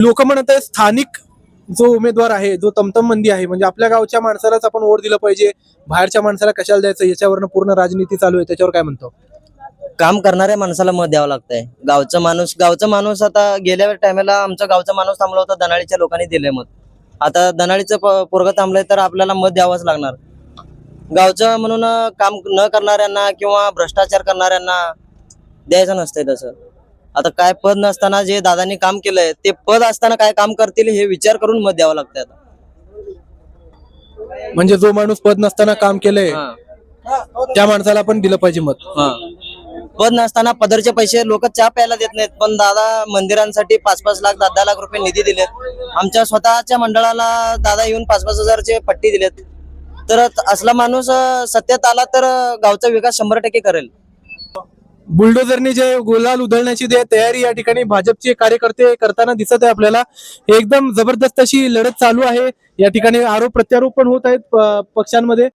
लोक म्हणत आहे स्थानिक जो उमेदवार आहे, जो तमतमबंदी आहे, म्हणजे आपल्या गावच्या माणसालाच आपण वोट दिलं पाहिजे, बाहेरच्या माणसाला कशाला द्यायचं, याच्यावरनं पूर्ण राजनीती चालू आहे. त्याच्यावर काय म्हणतो? काम करणाऱ्या माणसाला मत द्यावं लागतंय. गावचा माणूस आता गेल्या टायमाला आमचा गावचा माणूस थांबला होता, दनाळीच्या लोकांनी दिले मत. आता दनाळीचं पोरगं थांबलंय तर आपल्याला मत द्यावंच लागणार. गावचं म्हणून काम न करणाऱ्यांना किंवा भ्रष्टाचार करणाऱ्यांना द्यायचं नसतंय तसं. आता काय पद नसताना जे दादांनी काम केलंय ते पद असताना काय काम करतील हे विचार करून मत द्यावं लागतंय आता. म्हणजे जो माणूस पद नसताना काम केलंय त्या माणसाला पण दिलं पाहिजे मत. पद नसताना पदरचे पैसे लोक चहा प्यायला देत नाहीत, पण दादा मंदिरांसाठी 5-5 लाख 10-10 लाख रुपये निधी दिलेत. आमच्या स्वतःच्या मंडळाला दादा येऊन 5-5 हजारचे पट्टी दिलेत. तर असला माणूस सत्तेत आला तर गावचा विकास 100% करेल. बुलडोझरने जे गुलाल उधळण्याची तयारी या ठिकाणी भाजपचे कार्यकर्ते करताना दिसत आहे आपल्याला. एकदम जबरदस्त अशी लढत चालू आहे या ठिकाणी. आरोप प्रत्यारोप पण होत आहेत पक्षांमध्ये.